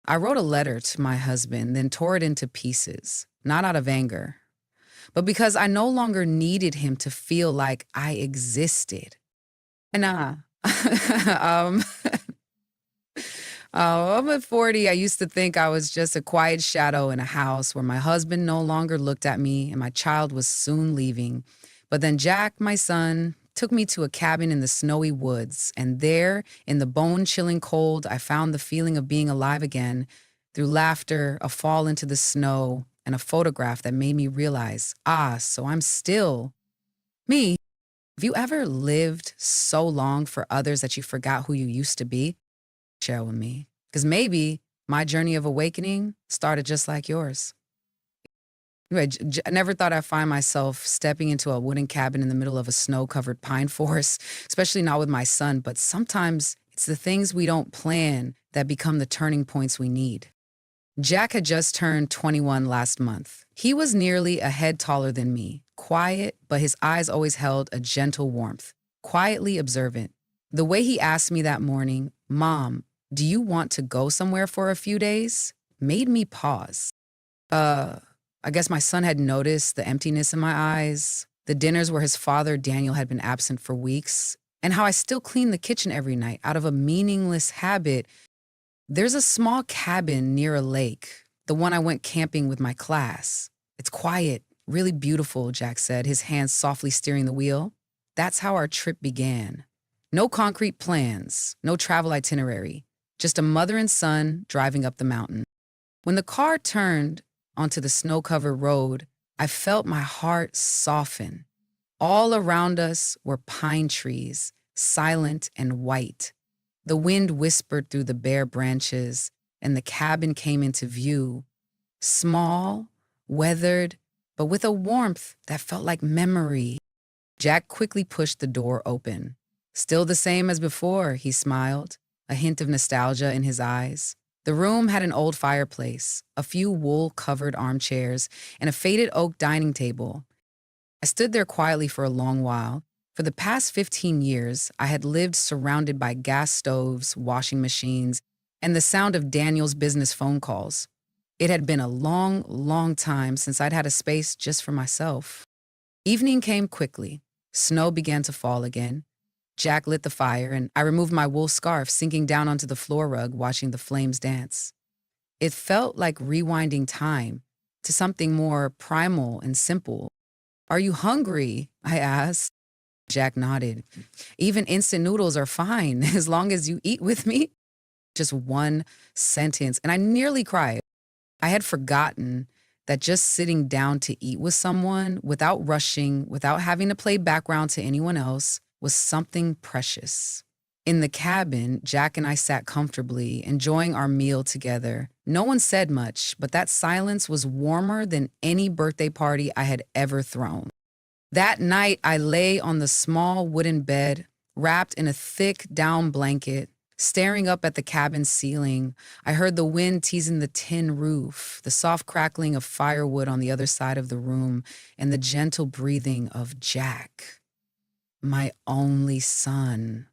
I wrote a letter to my husband, then tore it into pieces, not out of anger, but because I no longer needed him to feel like I existed. And um, I'm at 40. I used to think I was just a quiet shadow in a house where my husband no longer looked at me and my child was soon leaving. But then Jack, my son, took me to a cabin in the snowy woods. And there, in the bone chilling cold, I found the feeling of being alive again through laughter, a fall into the snow, and a photograph that made me realize, so I'm still me. Have you ever lived so long for others that you forgot who you used to be? Share with me. Because maybe my journey of awakening started just like yours. Anyway, I never thought I'd find myself stepping into a wooden cabin in the middle of a snow covered pine forest, especially not with my son. But sometimes it's the things we don't plan that become the turning points we need. Jack had just turned 21 last month. He was nearly a head taller than me, quiet, but his eyes always held a gentle warmth, quietly observant. The way he asked me that morning, "Mom, do you want to go somewhere for a few days?" made me pause. I guess my son had noticed the emptiness in my eyes, the dinners where his father, Daniel, had been absent for weeks, and how I still clean the kitchen every night out of a meaningless habit. There's a small cabin near a lake, the one I went camping with my class. It's quiet, really beautiful, Jack said, his hands softly steering the wheel. That's how our trip began. No concrete plans, no travel itinerary, just a mother and son driving up the mountain. When the car turned onto the snow-covered road, I felt my heart soften. All around us were pine trees, silent and white. The wind whispered through the bare branches, and the cabin came into view. Small, weathered, but with a warmth that felt like memory. Jack quickly pushed the door open. "Still the same as before," he smiled, a hint of nostalgia in his eyes. The room had an old fireplace, a few wool-covered armchairs, and a faded oak dining table. I stood there quietly for a long while. For the past 15 years, I had lived surrounded by gas stoves, washing machines, and the sound of Daniel's business phone calls. It had been a long, long time since I'd had a space just for myself. Evening came quickly. Snow began to fall again. Jack lit the fire, and I removed my wool scarf, sinking down onto the floor rug, watching the flames dance. It felt like rewinding time to something more primal and simple. "Are you hungry?" I asked. Jack nodded. "Even instant noodles are fine, as long as you eat with me." Just one sentence, and I nearly cried. I had forgotten that just sitting down to eat with someone, without rushing, without having to play background to anyone else, was something precious. In the cabin, Jack and I sat comfortably, enjoying our meal together. No one said much, but that silence was warmer than any birthday party I had ever thrown. That night, I lay on the small wooden bed, wrapped in a thick down blanket, staring up at the cabin ceiling. I heard the wind teasing the tin roof, the soft crackling of firewood on the other side of the room, and the gentle breathing of Jack, my only son,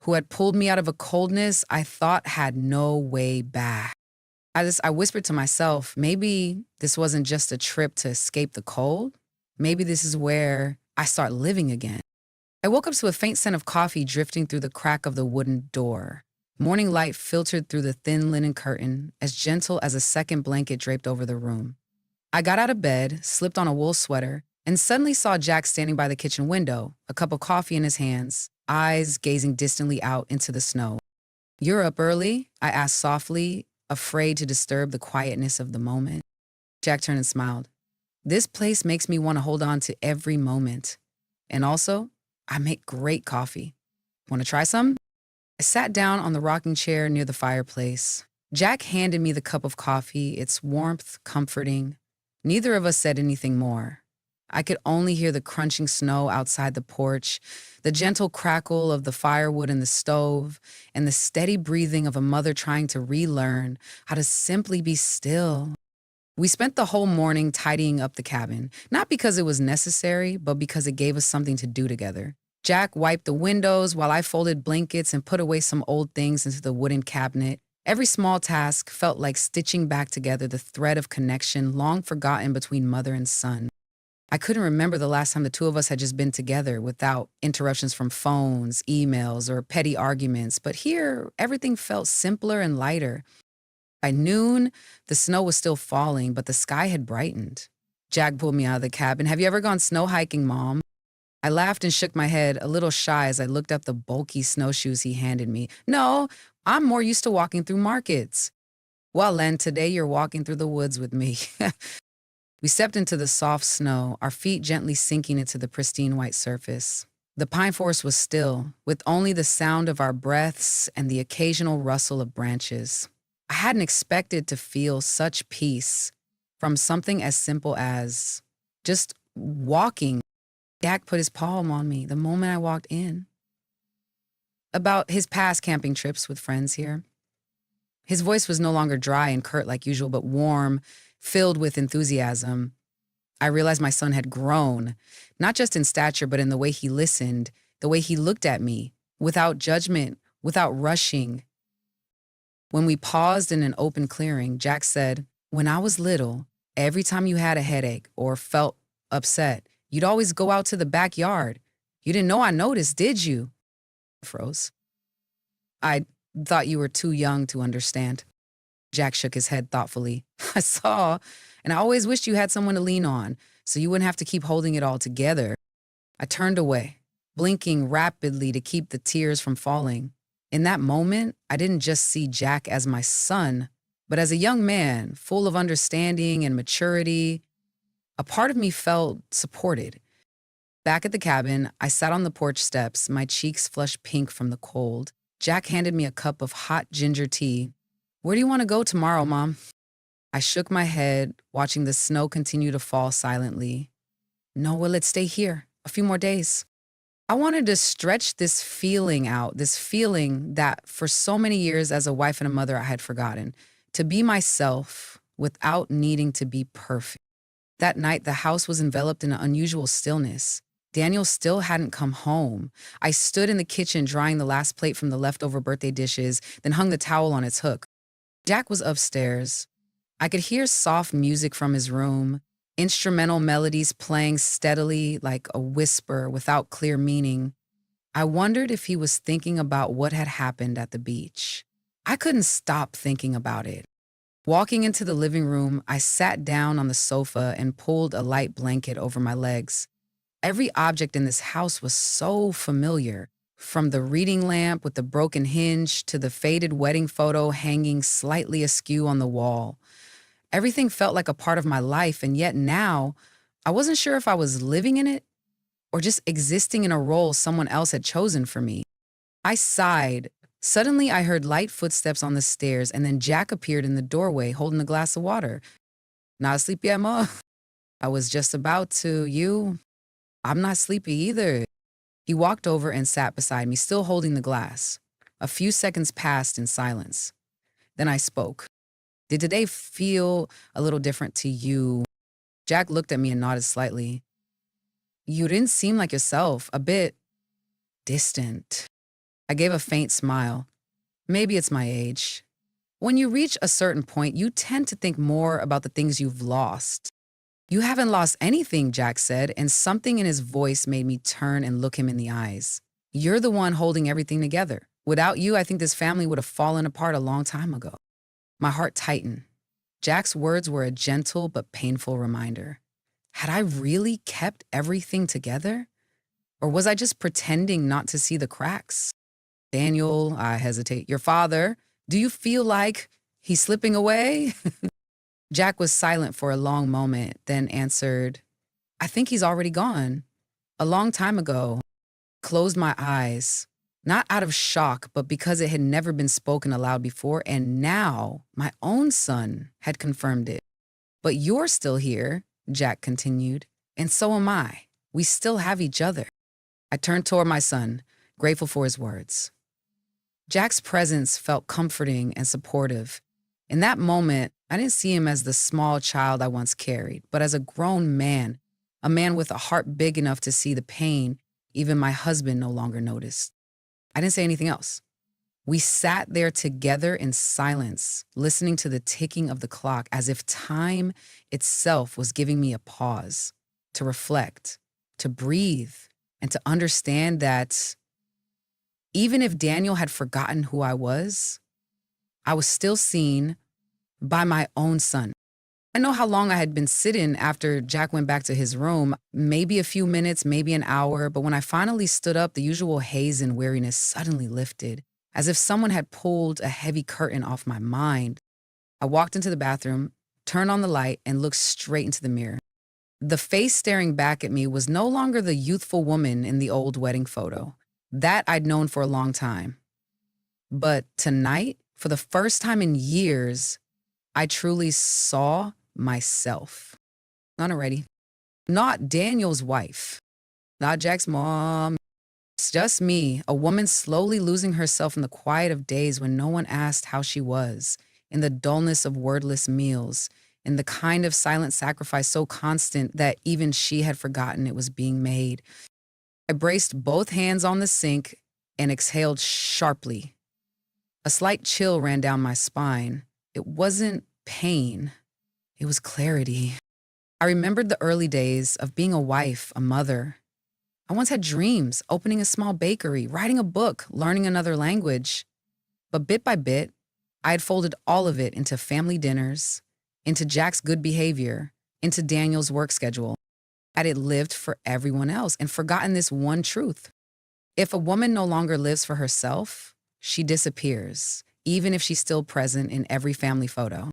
who had pulled me out of a coldness I thought had no way back. I whispered to myself, maybe this wasn't just a trip to escape the cold. Maybe this is where I start living again. I woke up to a faint scent of coffee drifting through the crack of the wooden door. Morning light filtered through the thin linen curtain, as gentle as a second blanket draped over the room. I got out of bed, slipped on a wool sweater, and suddenly saw Jack standing by the kitchen window, a cup of coffee in his hands, eyes gazing distantly out into the snow. "You're up early?" I asked softly, afraid to disturb the quietness of the moment. Jack turned and smiled. "This place makes me want to hold on to every moment. And also, I make great coffee. Want to try some?" I sat down on the rocking chair near the fireplace. Jack handed me the cup of coffee, its warmth comforting. Neither of us said anything more. I could only hear the crunching snow outside the porch, the gentle crackle of the firewood in the stove, and the steady breathing of a mother trying to relearn how to simply be still. We spent the whole morning tidying up the cabin, not because it was necessary, but because it gave us something to do together. Jack wiped the windows while I folded blankets and put away some old things into the wooden cabinet. Every small task felt like stitching back together the thread of connection long forgotten between mother and son. I couldn't remember the last time the two of us had just been together without interruptions from phones, emails, or petty arguments, but here everything felt simpler and lighter. By noon, the snow was still falling, but the sky had brightened. Jack pulled me out of the cabin. Have you ever gone snow hiking, Mom? I laughed and shook my head, a little shy as I looked up the bulky snowshoes he handed me. No, I'm more used to walking through markets. Well, Len, today you're walking through the woods with me. We stepped into the soft snow, our feet gently sinking into the pristine white surface. The pine forest was still, with only the sound of our breaths and the occasional rustle of branches. I hadn't expected to feel such peace from something as simple as just walking. Jack put his palm on me the moment I walked in. About his past camping trips with friends here. His voice was no longer dry and curt like usual, but warm, filled with enthusiasm. I realized my son had grown, not just in stature, but in the way he listened, the way he looked at me, without judgment, without rushing. When we paused in an open clearing, Jack said, "When I was little, every time you had a headache or felt upset, you'd always go out to the backyard. You didn't know I noticed, did you?" I froze. "I thought you were too young to understand." Jack shook his head thoughtfully. "I saw, and I always wished you had someone to lean on, so you wouldn't have to keep holding it all together." I turned away, blinking rapidly to keep the tears from falling. In that moment, I didn't just see Jack as my son, but as a young man, full of understanding and maturity. A part of me felt supported. Back at the cabin, I sat on the porch steps, my cheeks flushed pink from the cold. Jack handed me a cup of hot ginger tea. "Where do you want to go tomorrow, Mom?" I shook my head, watching the snow continue to fall silently. "No, well, let's stay here a few more days." I wanted to stretch this feeling out, this feeling that for so many years as a wife and a mother I had forgotten, to be myself without needing to be perfect. That night, the house was enveloped in an unusual stillness. Daniel still hadn't come home. I stood in the kitchen drying the last plate from the leftover birthday dishes, then hung the towel on its hook. Jack was upstairs. I could hear soft music from his room, instrumental melodies playing steadily like a whisper without clear meaning. I wondered if he was thinking about what had happened at the beach. I couldn't stop thinking about it. Walking into the living room, I sat down on the sofa and pulled a light blanket over my legs. Every object in this house was so familiar, from the reading lamp with the broken hinge to the faded wedding photo hanging slightly askew on the wall. Everything felt like a part of my life, and yet now, I wasn't sure if I was living in it or just existing in a role someone else had chosen for me. I sighed. Suddenly, I heard light footsteps on the stairs, and then Jack appeared in the doorway holding a glass of water. "Not asleep yet, Ma?" "I was just about to. You?" "I'm not sleepy either." He walked over and sat beside me, still holding the glass. A few seconds passed in silence. Then I spoke. "Did today feel a little different to you?" Jack looked at me and nodded slightly. "You didn't seem like yourself, a bit distant." I gave a faint smile. "Maybe it's my age. When you reach a certain point, you tend to think more about the things you've lost." "You haven't lost anything," Jack said, and something in his voice made me turn and look him in the eyes. "You're the one holding everything together. Without you, I think this family would have fallen apart a long time ago." My heart tightened. Jack's words were a gentle but painful reminder. Had I really kept everything together? Or was I just pretending not to see the cracks? "Daniel," I hesitate, "your father, do you feel like he's slipping away?" Jack was silent for a long moment, then answered, "I think he's already gone. A long time ago." Closed my eyes, not out of shock, but because it had never been spoken aloud before, and now my own son had confirmed it. "But you're still here," Jack continued, "and so am I. We still have each other." I turned toward my son, grateful for his words. Jack's presence felt comforting and supportive. In that moment, I didn't see him as the small child I once carried, but as a grown man, a man with a heart big enough to see the pain even my husband no longer noticed. I didn't say anything else. We sat there together in silence, listening to the ticking of the clock as if time itself was giving me a pause to reflect, to breathe, and to understand that even if Daniel had forgotten who I was still seen by my own son. I know how long I had been sitting after Jack went back to his room, maybe a few minutes, maybe an hour, but when I finally stood up, the usual haze and weariness suddenly lifted, as if someone had pulled a heavy curtain off my mind. I walked into the bathroom, turned on the light, and looked straight into the mirror. The face staring back at me was no longer the youthful woman in the old wedding photo. That I'd known for a long time. But tonight, for the first time in years, I truly saw myself. Not already. Not Daniel's wife. Not Jack's mom. It's just me, a woman slowly losing herself in the quiet of days when no one asked how she was, in the dullness of wordless meals, in the kind of silent sacrifice so constant that even she had forgotten it was being made. I braced both hands on the sink and exhaled sharply. A slight chill ran down my spine. It wasn't pain. It was clarity. I remembered the early days of being a wife, a mother. I once had dreams, opening a small bakery, writing a book, learning another language. But bit by bit, I had folded all of it into family dinners, into Jack's good behavior, into Daniel's work schedule. I had lived for everyone else and forgotten this one truth. If a woman no longer lives for herself, she disappears, even if she's still present in every family photo.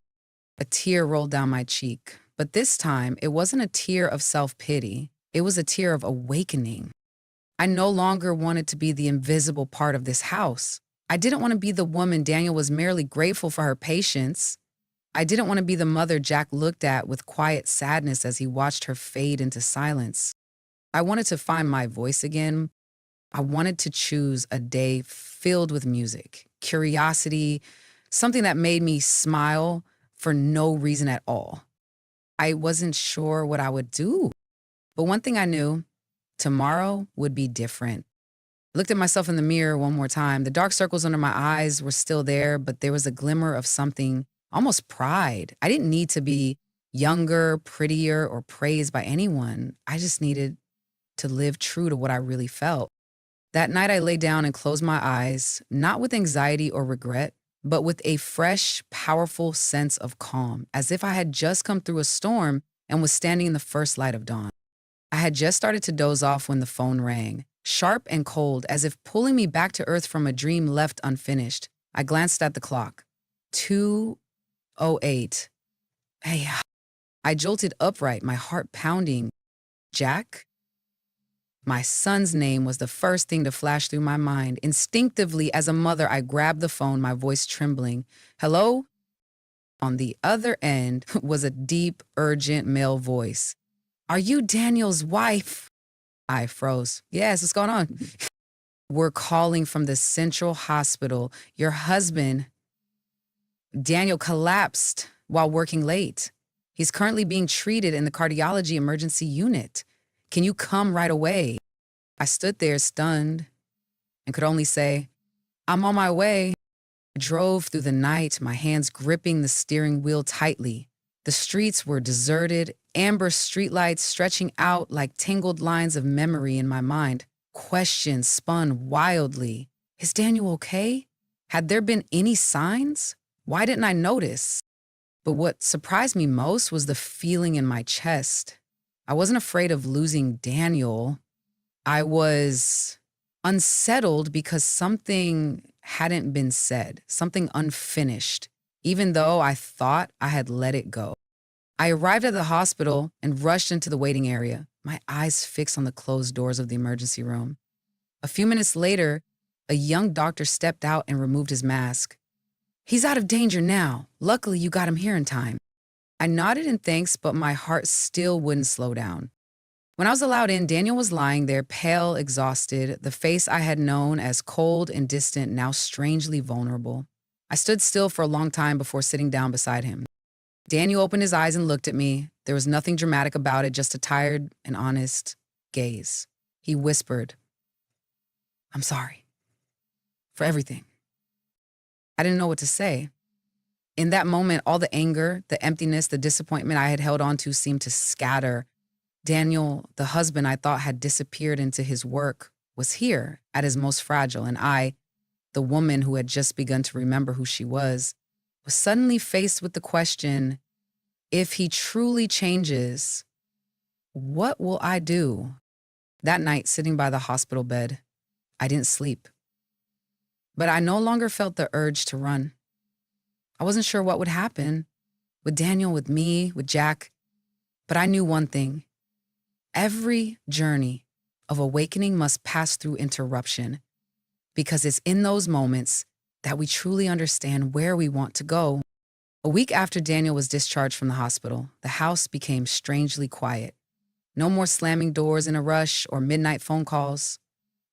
A tear rolled down my cheek, but this time it wasn't a tear of self-pity. It was a tear of awakening. I no longer wanted to be the invisible part of this house. I didn't want to be the woman Daniel was merely grateful for her patience. I didn't want to be the mother Jack looked at with quiet sadness as he watched her fade into silence. I wanted to find my voice again. I wanted to choose a day filled with music, curiosity, something that made me smile for no reason at all. I wasn't sure what I would do, but one thing I knew, tomorrow would be different. I looked at myself in the mirror one more time. The dark circles under my eyes were still there, but there was a glimmer of something, almost pride. I didn't need to be younger, prettier, or praised by anyone. I just needed to live true to what I really felt. That night I lay down and closed my eyes, not with anxiety or regret, but with a fresh, powerful sense of calm, as if I had just come through a storm and was standing in the first light of dawn. I had just started to doze off when the phone rang, sharp and cold, as if pulling me back to earth from a dream left unfinished. I glanced at the clock. 2:08. Hey, I jolted upright, my heart pounding. Jack? My son's name was the first thing to flash through my mind. Instinctively, as a mother, I grabbed the phone, my voice trembling. Hello? On the other end was a deep, urgent male voice. Are you Daniel's wife? I froze. Yes, what's going on? We're calling from the Central Hospital. Your husband, Daniel, collapsed while working late. He's currently being treated in the cardiology emergency unit. Can you come right away? I stood there stunned and could only say, I'm on my way. I drove through the night, my hands gripping the steering wheel tightly. The streets were deserted, amber streetlights stretching out like tangled lines of memory in my mind. Questions spun wildly. Is Daniel okay? Had there been any signs? Why didn't I notice? But what surprised me most was the feeling in my chest. I wasn't afraid of losing Daniel. I was unsettled because something hadn't been said, something unfinished, even though I thought I had let it go. I arrived at the hospital and rushed into the waiting area, my eyes fixed on the closed doors of the emergency room. A few minutes later, a young doctor stepped out and removed his mask. He's out of danger now. Luckily, you got him here in time. I nodded in thanks, but my heart still wouldn't slow down. When I was allowed in, Daniel was lying there, pale, exhausted, the face I had known as cold and distant, now strangely vulnerable. I stood still for a long time before sitting down beside him. Daniel opened his eyes and looked at me. There was nothing dramatic about it, just a tired and honest gaze. He whispered, I'm sorry for everything. I didn't know what to say. In that moment, all the anger, the emptiness, the disappointment I had held on to seemed to scatter. Daniel, the husband I thought had disappeared into his work, was here at his most fragile, and I, the woman who had just begun to remember who she was suddenly faced with the question, if he truly changes, what will I do? That night, sitting by the hospital bed, I didn't sleep. But I no longer felt the urge to run. I wasn't sure what would happen with Daniel, with me, with Jack. But I knew one thing. Every journey of awakening must pass through interruption, because it's in those moments that we truly understand where we want to go. A week after Daniel was discharged from the hospital, the house became strangely quiet. No more slamming doors in a rush or midnight phone calls.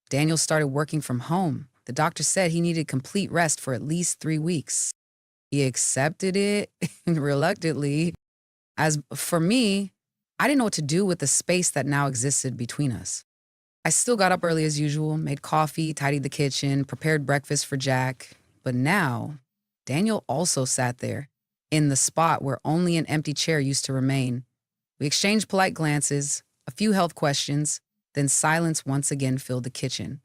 Daniel started working from home. The doctor said he needed complete rest for at least 3 weeks. He accepted it reluctantly. As for me, I didn't know what to do with the space that now existed between us. I still got up early as usual, made coffee, tidied the kitchen, prepared breakfast for Jack. But now, Daniel also sat there, in the spot where only an empty chair used to remain. We exchanged polite glances, a few health questions, then silence once again filled the kitchen.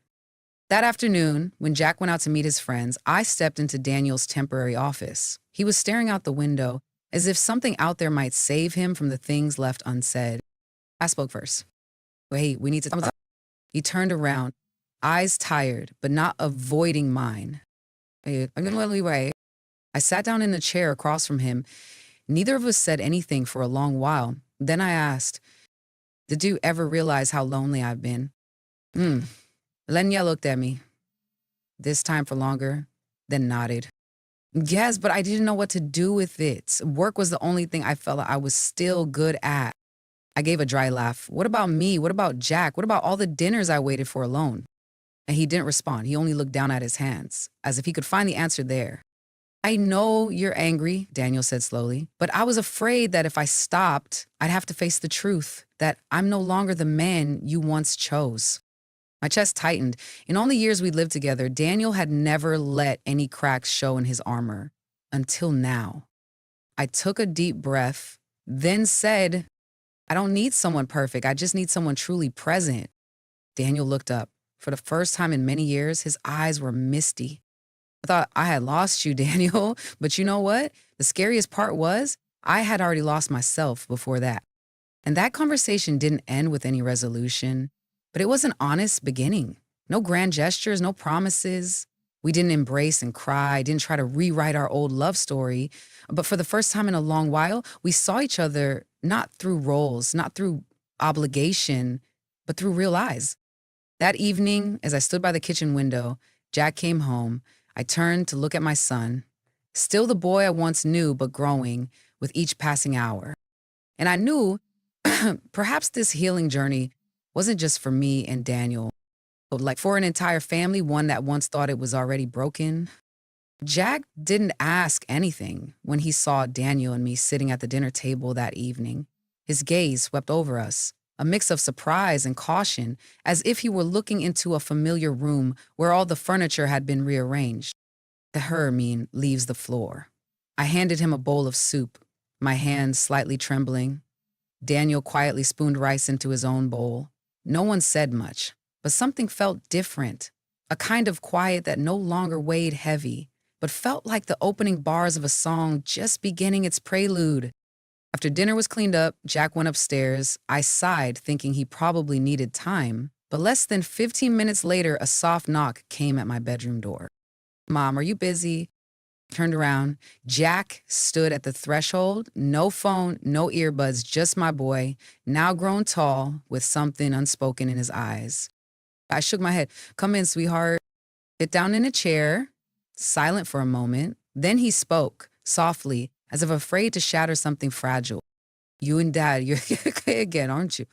That afternoon, when Jack went out to meet his friends, I stepped into Daniel's temporary office. He was staring out the window, as if something out there might save him from the things left unsaid. I spoke first. Wait, we need to talk. He turned around, eyes tired, but not avoiding mine. I sat down in the chair across from him. Neither of us said anything for a long while. Then I asked, did you ever realize how lonely I've been? Lenya looked at me, this time for longer, then nodded. Yes, but I didn't know what to do with it. Work was the only thing I felt like I was still good at. I gave a dry laugh. What about me? What about Jack? What about all the dinners I waited for alone? And he didn't respond. He only looked down at his hands, as if he could find the answer there. I know you're angry, Daniel said slowly, but I was afraid that if I stopped, I'd have to face the truth, that I'm no longer the man you once chose. My chest tightened. In all the years we'd lived together, Daniel had never let any cracks show in his armor. Until now. I took a deep breath, then said, I don't need someone perfect. I just need someone truly present. Daniel looked up. For the first time in many years, his eyes were misty. I thought I had lost you, Daniel. But you know what? The scariest part was I had already lost myself before that. And that conversation didn't end with any resolution. But it was an honest beginning. No grand gestures, no promises. We didn't embrace and cry, didn't try to rewrite our old love story. But for the first time in a long while, we saw each other not through roles, not through obligation, but through real eyes. That evening, as I stood by the kitchen window, Jack came home. I turned to look at my son, still the boy I once knew, but growing with each passing hour. And I knew perhaps this healing journey wasn't just for me and Daniel, but like for an entire family, one that once thought it was already broken. Jack didn't ask anything when he saw Daniel and me sitting at the dinner table that evening. His gaze swept over us, a mix of surprise and caution, as if he were looking into a familiar room where all the furniture had been rearranged. The Hermine leaves the floor. I handed him a bowl of soup, my hands slightly trembling. Daniel quietly spooned rice into his own bowl. No one said much, but something felt different, a kind of quiet that no longer weighed heavy, but felt like the opening bars of a song just beginning its prelude. After dinner was cleaned up, Jack went upstairs. I sighed, thinking he probably needed time, but less than 15 minutes later, a soft knock came at my bedroom door. Mom, are you busy? Turned around. Jack stood at the threshold, no phone, no earbuds, just my boy, now grown tall, with something unspoken in his eyes. I shook my head. Come in, sweetheart. Sit down in a chair, silent for a moment. Then he spoke, softly, as if afraid to shatter something fragile. You and Dad, you're okay again, aren't you?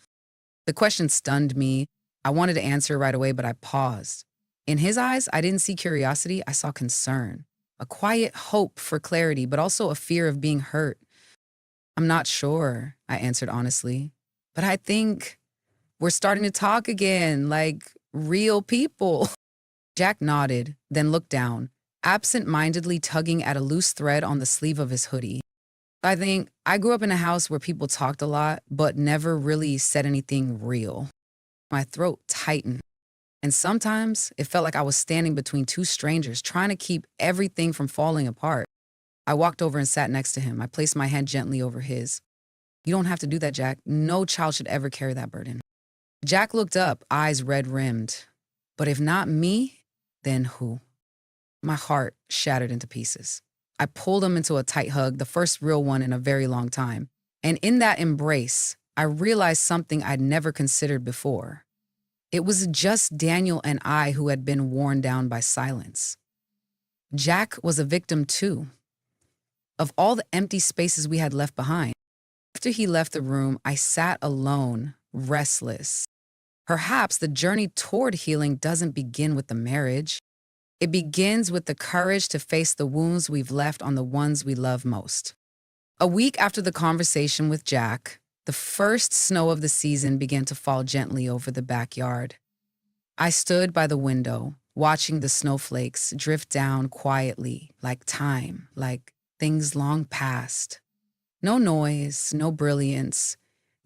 The question stunned me. I wanted to answer right away, but I paused. In his eyes, I didn't see curiosity, I saw concern. A quiet hope for clarity, but also a fear of being hurt. I'm not sure, I answered honestly. But I think we're starting to talk again, like real people. Jack nodded, then looked down. absent-mindedly tugging at a loose thread on the sleeve of his hoodie. I think I grew up in a house where people talked a lot, but never really said anything real. My throat tightened, and sometimes it felt like I was standing between two strangers, trying to keep everything from falling apart. I walked over and sat next to him. I placed my hand gently over his. You don't have to do that, Jack. No child should ever carry that burden. Jack looked up, eyes red-rimmed. But if not me, then who? My heart shattered into pieces. I pulled him into a tight hug, the first real one in a very long time. And in that embrace, I realized something I'd never considered before. It was just Daniel and I who had been worn down by silence. Jack was a victim too, of all the empty spaces we had left behind. After he left the room, I sat alone, restless. Perhaps the journey toward healing doesn't begin with the marriage. It begins with the courage to face the wounds we've left on the ones we love most. A week after the conversation with Jack, the first snow of the season began to fall gently over the backyard. I stood by the window, watching the snowflakes drift down quietly, like time, like things long past. No noise, no brilliance,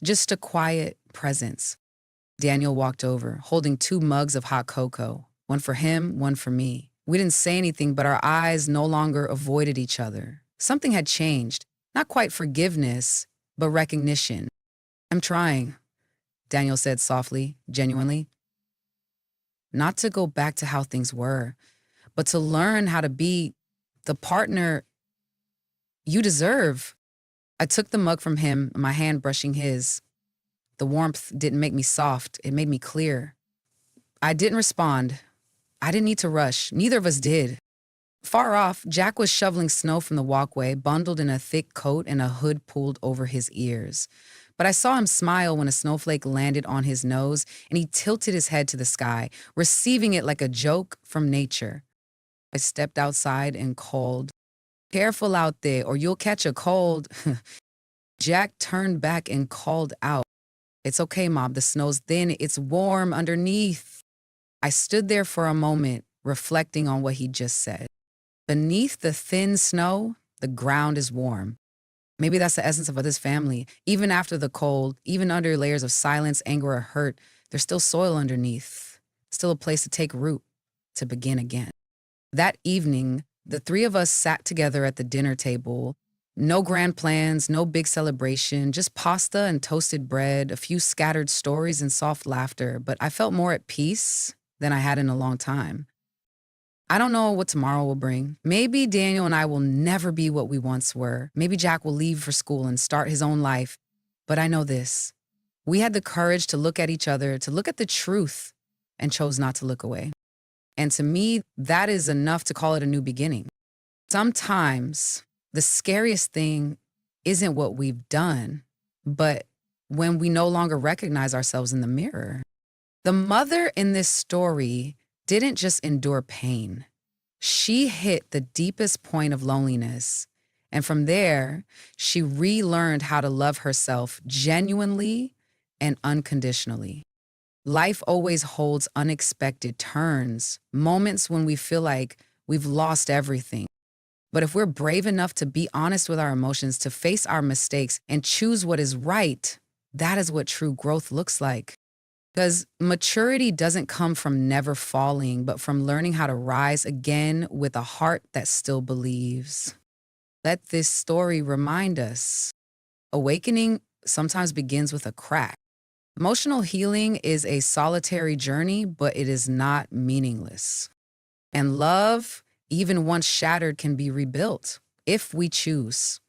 just a quiet presence. Daniel walked over, holding 2 mugs of hot cocoa, one for him, one for me. We didn't say anything, but our eyes no longer avoided each other. Something had changed, not quite forgiveness, but recognition. I'm trying, Daniel said softly, genuinely. Not to go back to how things were, but to learn how to be the partner you deserve. I took the mug from him, my hand brushing his. The warmth didn't make me soft, it made me clear. I didn't respond. I didn't need to rush. Neither of us did. Far off, Jack was shoveling snow from the walkway, bundled in a thick coat and a hood pulled over his ears. But I saw him smile when a snowflake landed on his nose, and he tilted his head to the sky, receiving it like a joke from nature. I stepped outside and called, "Careful out there, or you'll catch a cold." Jack turned back and called out, "It's okay, Mom. The snow's thin. It's warm underneath." I stood there for a moment, reflecting on what he just said. Beneath the thin snow, the ground is warm. Maybe that's the essence of this family. Even after the cold, even under layers of silence, anger, or hurt, there's still soil underneath, still a place to take root, to begin again. That evening, the 3 of us sat together at the dinner table. No grand plans, no big celebration, just pasta and toasted bread, a few scattered stories and soft laughter, but I felt more at peace than I had in a long time. I don't know what tomorrow will bring. Maybe Daniel and I will never be what we once were. Maybe Jack will leave for school and start his own life. But I know this. We had the courage to look at each other, to look at the truth, and chose not to look away. And to me, that is enough to call it a new beginning. Sometimes the scariest thing isn't what we've done, but when we no longer recognize ourselves in the mirror. The mother in this story didn't just endure pain. She hit the deepest point of loneliness. And from there, she relearned how to love herself genuinely and unconditionally. Life always holds unexpected turns, moments when we feel like we've lost everything. But if we're brave enough to be honest with our emotions, to face our mistakes, and choose what is right, that is what true growth looks like. Because maturity doesn't come from never falling, but from learning how to rise again with a heart that still believes. Let this story remind us, awakening sometimes begins with a crack. Emotional healing is a solitary journey, but it is not meaningless. And love, even once shattered, can be rebuilt if we choose.